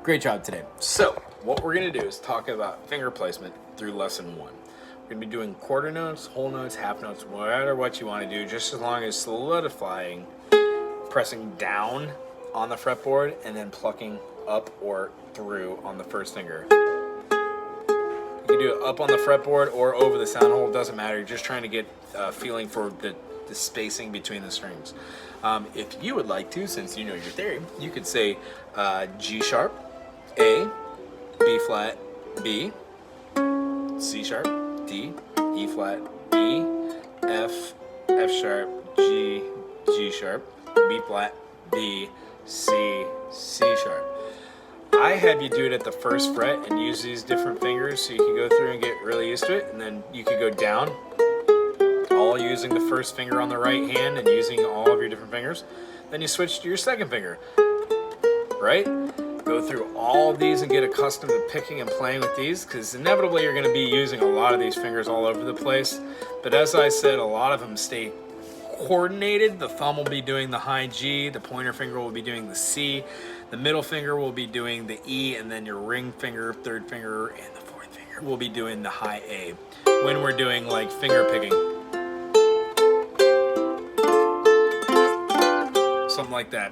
Great job today. So what we're going to do is talk about finger placement through lesson 1. We're going to be doing quarter notes, whole notes, half notes, whatever what you want to do, just as long as solidifying, pressing down on the fretboard, and then plucking up or through on the first finger. You can do it up on the fretboard or over the sound hole, doesn't matter. You're just trying to get a feeling for the spacing between the strings. If you would like to, since you know your theory, you could say G sharp, A, B flat, B, C sharp, D, E flat, E, F, F sharp, G, G sharp, B flat, B, C, C sharp. I have you do it at the first fret and use these different fingers so you can go through and get really used to it, and then you could go down, all using the first finger on the right hand and using all of your different fingers. Then you switch to your second finger, right? Go through all of these and get accustomed to picking and playing with these, because inevitably you're going to be using a lot of these fingers all over the place. But as I said, a lot of them stay coordinated. The thumb will be doing the high G, the pointer finger will be doing the C, the middle finger will be doing the E, and then your ring finger, third finger, and the fourth finger will be doing the high A when we're doing like finger picking. Something like that.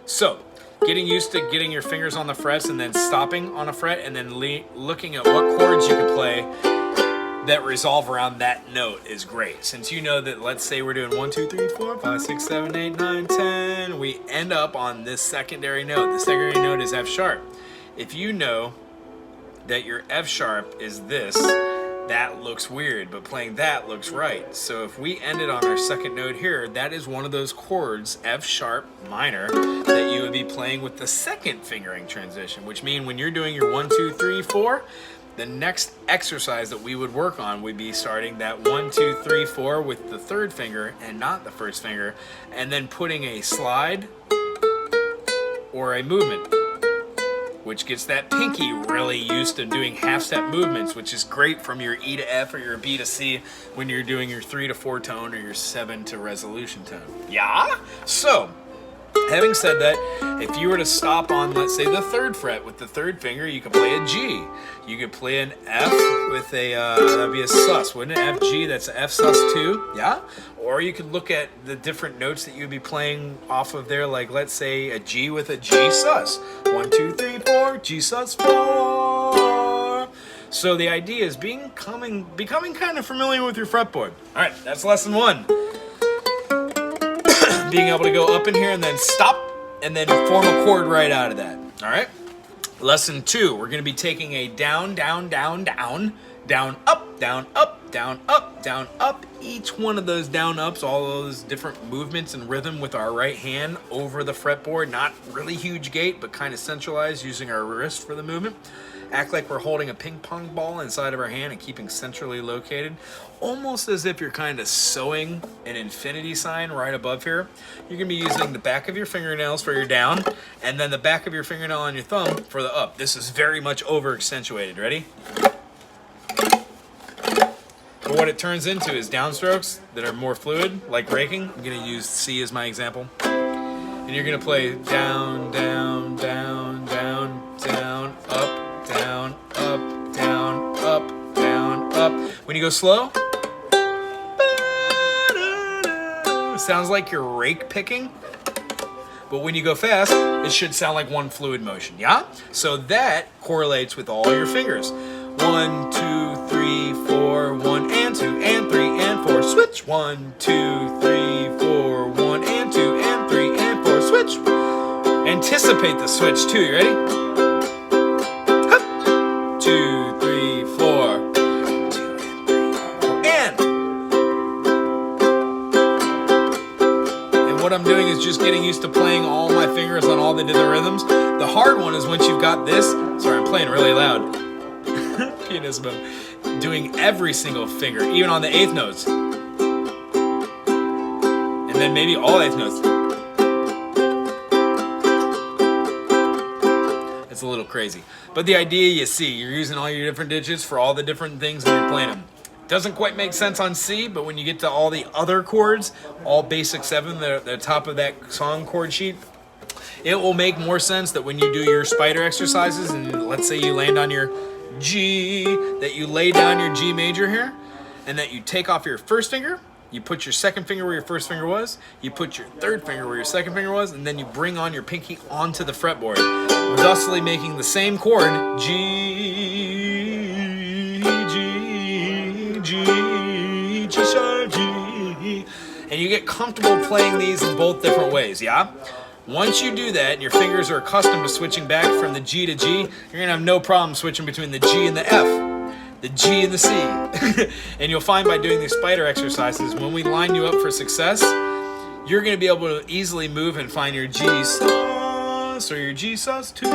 So getting used to getting your fingers on the frets and then stopping on a fret and then looking at what chords you can play that resolve around that note is great. Since you know that, let's say we're doing 1, 2, 3, 4, 5, 6, 7, 8, 9, 10, we end up on this secondary note. The secondary note is F sharp. If you know that your F sharp is this, that looks weird, but playing that looks right. So if we ended on our second note here, that is one of those chords, F sharp minor, that you would be playing with the second fingering transition, which means when you're doing your 1, 2, 3, 4, the next exercise that we would work on would be starting that 1, 2, 3, 4 with the third finger and not the first finger, and then putting a slide or a movement, which gets that pinky really used to doing half-step movements, which is great from your E to F or your B to C when you're doing your 3 to 4 tone or your 7 to resolution tone. Yeah? So, having said that, if you were to stop on, let's say, the third fret with the third finger, you could play a G. You could play an F with a, that'd be a sus, wouldn't it? F, G, that's F sus 2, yeah? Or you could look at the different notes that you'd be playing off of there, like, let's say, a G with a G sus. 1, 2, 3, 4, G sus 4. So the idea is becoming kind of familiar with your fretboard. All right, that's lesson 1. Being able to go up in here and then stop and then form a chord right out of that. All right. Lesson 2, we're going to be taking a down, down, down, down, down, up, down, up, down, up, down, up. Each one of those down ups, all those different movements and rhythm with our right hand over the fretboard. Not really huge gait, but kind of centralized using our wrist for the movement. Act like we're holding a ping pong ball inside of our hand and keeping centrally located, almost as if you're kind of sewing an infinity sign right above here. You're going to be using the back of your fingernails for your down, and then the back of your fingernail on your thumb for the up. This is very much over accentuated. Ready? But what it turns into is downstrokes that are more fluid, like raking. I'm going to use C as my example. And you're going to play down, down, down, down, down, up, down, up, down, up, down, up. When you go slow, it sounds like you're rake picking. But when you go fast, it should sound like one fluid motion, yeah? So that correlates with all your fingers. 1, 2, 3, 4, 1 and 2 and 3 and 4, switch. 1, 2, 3, 4, 1 and 2 and 3 and 4, switch. Anticipate the switch too, you ready? 2, 3, 4, 2 and 3, 4, and what I'm doing is just getting used to playing all my fingers on all the different rhythms. The hard one is once you've got this, sorry, I'm playing really loud, pianismo, doing every single finger, even on the 8th notes, and then maybe all 8th notes. It's a little crazy. But the idea, you see, you're using all your different digits for all the different things and you're playing them. Doesn't quite make sense on C, but when you get to all the other chords, all basic 7, the top of that song chord sheet, It will make more sense that when you do your spider exercises, and let's say you land on your G, that you lay down your G major here, and that you take off your first finger, you put your second finger where your first finger was, you put your third finger where your second finger was, and then you bring on your pinky onto the fretboard, thusly making the same chord, G, G, G, G sharp, G, and you get comfortable playing these in both different ways, yeah? Once you do that and your fingers are accustomed to switching back from the G to G, you're gonna have no problem switching between the G and the F, the G and the C. And you'll find by doing these spider exercises, when we line you up for success, you're gonna be able to easily move and find your G sus or your G sus2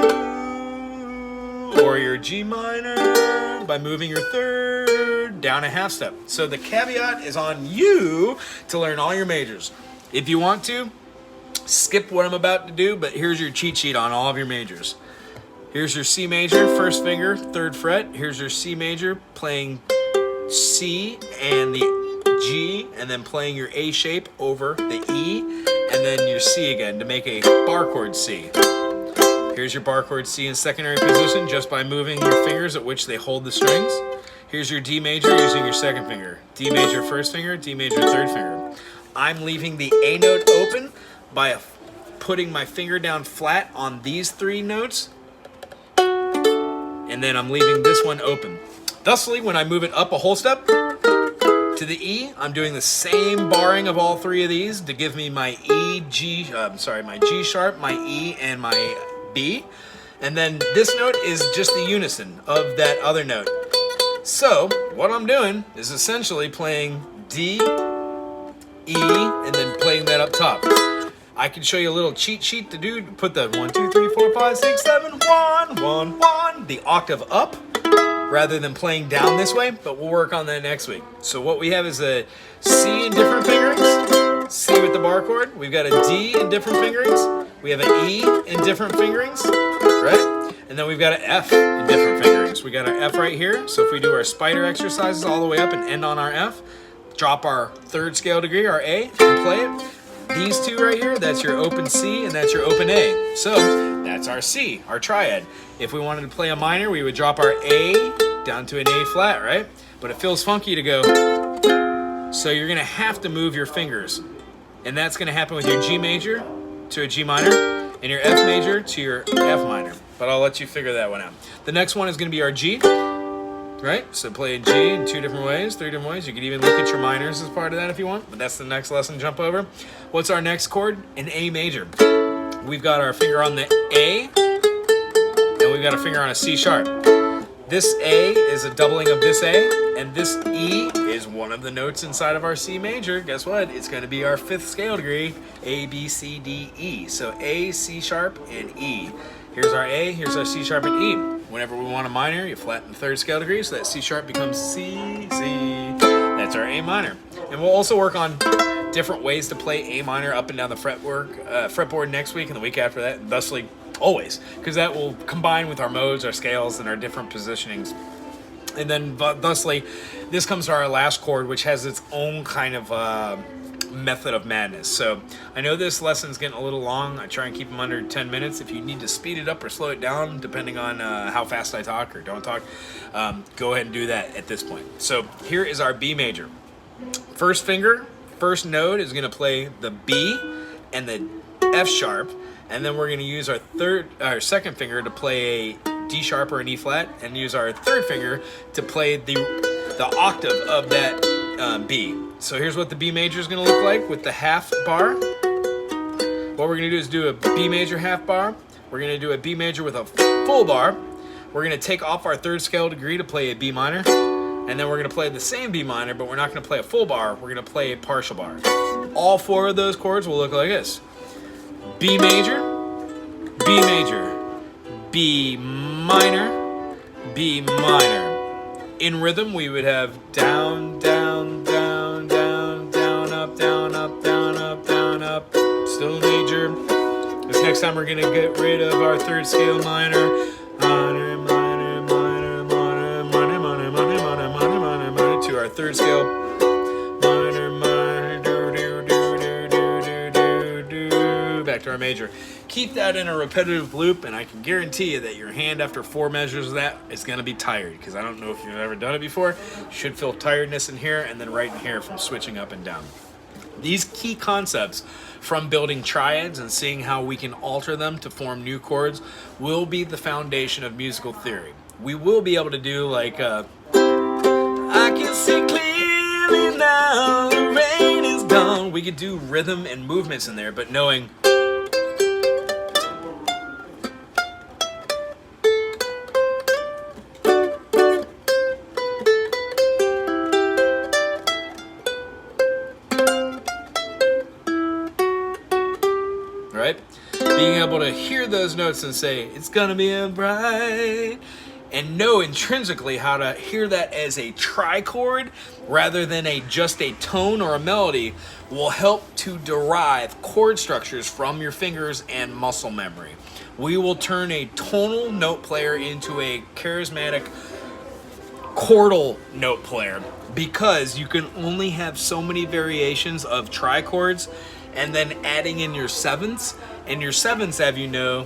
or your G minor by moving your third down a half step. So the caveat is on you to learn all your majors. If you want to, skip what I'm about to do, but here's your cheat sheet on all of your majors. Here's your C major, first finger, third fret. Here's your C major, playing C and the G, and then playing your A shape over the E, and then your C again to make a bar chord C. Here's your bar chord C in secondary position just by moving your fingers at which they hold the strings. Here's your D major using your second finger. D major first finger, D major third finger. I'm leaving the A note open by putting my finger down flat on these three notes, and then I'm leaving this one open. Thusly, when I move it up a whole step to the E, I'm doing the same barring of all three of these to give me my my G sharp, my E, and my B. And then this note is just the unison of that other note. So what I'm doing is essentially playing D, E, and then playing that up top. I can show you a little cheat sheet to do. Put the 1, 2, 3, 4, 5, 6, 7, 1, 1, 1, the octave up, rather than playing down this way, but we'll work on that next week. So what we have is a C in different fingerings, C with the bar chord. We've got a D in different fingerings. We have an E in different fingerings, right? And then we've got an F in different fingerings. We got our F right here. So if we do our spider exercises all the way up and end on our F, drop our third scale degree, our A, and play it. These two right here, that's your open C and that's your open A. So that's our C, our triad. If we wanted to play a minor, we would drop our A down to an A flat, right? But it feels funky to go. So you're gonna have to move your fingers. And that's gonna happen with your G major to a G minor and your F major to your F minor. But I'll let you figure that one out. The next one is gonna be our G. Right? So play a G in 2 different ways, 3 different ways. You could even look at your minors as part of that if you want, but that's the next lesson, jump over. What's our next chord? An A major. We've got our finger on the A, and we've got a finger on a C sharp. This A is a doubling of this A, and this E is one of the notes inside of our C major. Guess what? It's going to be our 5th scale degree, A, B, C, D, E. So A, C sharp, and E. Here's our A, here's our C sharp and E. Whenever we want a minor, you flatten the 3rd scale degree, so that C sharp becomes C, C. That's our A minor. And we'll also work on different ways to play A minor up and down the fretboard next week and the week after that, and thusly always, because that will combine with our modes, our scales, and our different positionings. And then thusly, this comes to our last chord, which has its own kind of method of madness. So I know this lesson's getting a little long. I try and keep them under 10 minutes. If you need to speed it up or slow it down, depending on how fast I talk or don't talk, go ahead and do that at this point. So here is our B major. First finger, first note is going to play the B and the F sharp, and then we're going to use our second finger to play a D sharp or an E flat, and use our third finger to play the octave of that B. So here's what the B major is going to look like with the half bar. What we're going to do is do a B major half bar. We're going to do a B major with a full bar. We're going to take off our 3rd scale degree to play a B minor. And then we're going to play the same B minor, but we're not going to play a full bar. We're going to play a partial bar. All 4 of those chords will look like this. B major, B major, B minor, B minor. In rhythm, we would have down, down, down, down, down, up, down, up, down, up, down, up, still major. This next time we're going to get rid of our 3rd scale minor. Minor, minor, minor, minor, minor, minor, minor, minor, minor, minor, minor, to our 3rd scale. Minor, minor, do, do, do, do, do, do, do, do, back to our major. keep that in a repetitive loop, and I can guarantee you that your hand after 4 measures of that is going to be tired, because I don't know if you've ever done it before. You should feel tiredness in here and then right in here from switching up and down. These key concepts from building triads and seeing how we can alter them to form new chords will be the foundation of musical theory. We will be able to do like I can see clearly now, the rain is gone. We could do rhythm and movements in there, but knowing right? Being able to hear those notes and say, it's gonna be a bright, and know intrinsically how to hear that as a trichord rather than just a tone or a melody will help to derive chord structures from your fingers and muscle memory. We will turn a tonal note player into a charismatic chordal note player because you can only have so many variations of trichords, and then adding in your sevenths. And your sevenths, as you know,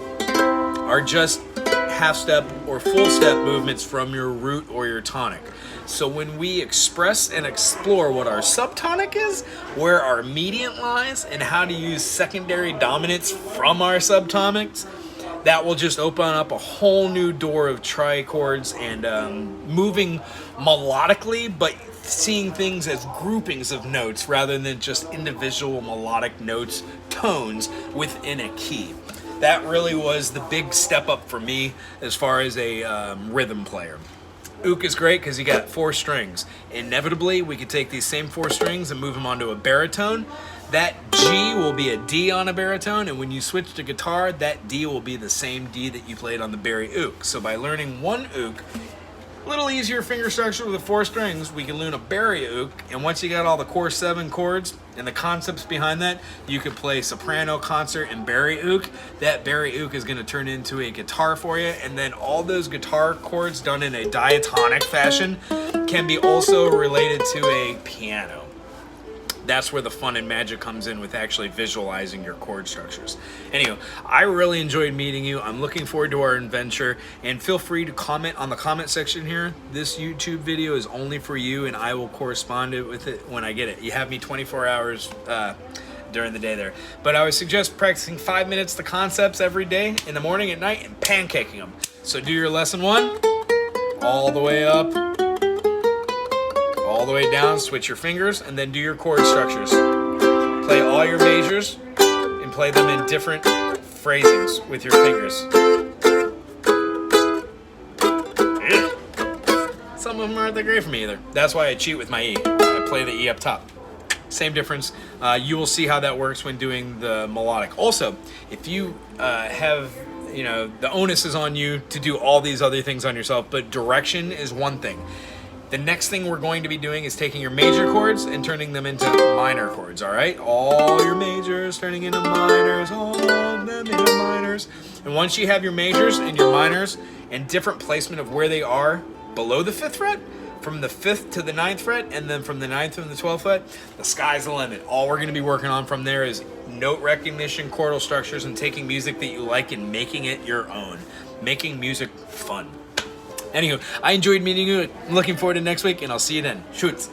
are just half step or full step movements from your root or your tonic. So when we express and explore what our subtonic is, where our mediant lies, and how to use secondary dominants from our subtonics, that will just open up a whole new door of trichords and moving melodically, but seeing things as groupings of notes rather than just individual melodic notes, tones within a key. That really was the big step up for me as far as a rhythm player. Ook is great because you got 4 strings. Inevitably, we could take these same 4 strings and move them onto a baritone. That G will be a D on a baritone, and when you switch to guitar, that D will be the same D that you played on the bari ook. So by learning one ook, a little easier finger structure with the 4 strings, we can learn a bari ook, and once you got all the core 7 chords and the concepts behind that, you can play soprano, concert, and bari ook. That bari ook is going to turn into a guitar for you, and then all those guitar chords done in a diatonic fashion can be also related to a piano. That's where the fun and magic comes in with actually visualizing your chord structures. Anyway, I really enjoyed meeting you. I'm looking forward to our adventure, and feel free to comment on the comment section here. This YouTube video is only for you, and I will correspond with it when I get it. You have me 24 hours during the day there. But I would suggest practicing 5 minutes the concepts every day, in the morning, at night, and pancaking them. So do your lesson 1, all the way up, all the way down, switch your fingers, and then do your chord structures. Play all your majors and play them in different phrasings with your fingers. Some of them aren't that great for me either. That's why I cheat with my E. I play the E up top. Same difference. You will see how that works when doing the melodic. Also, if you have, the onus is on you to do all these other things on yourself, but direction is one thing. The next thing we're going to be doing is taking your major chords and turning them into minor chords, all right? All your majors turning into minors, all of them into minors. And once you have your majors and your minors and different placement of where they are below the 5th fret, from the 5th to the 9th fret, and then from the 9th to the 12th fret, the sky's the limit. All we're going to be working on from there is note recognition, chordal structures, and taking music that you like and making it your own. Making music fun. Anywho, I enjoyed meeting you. I'm looking forward to next week, and I'll see you then. Shoots.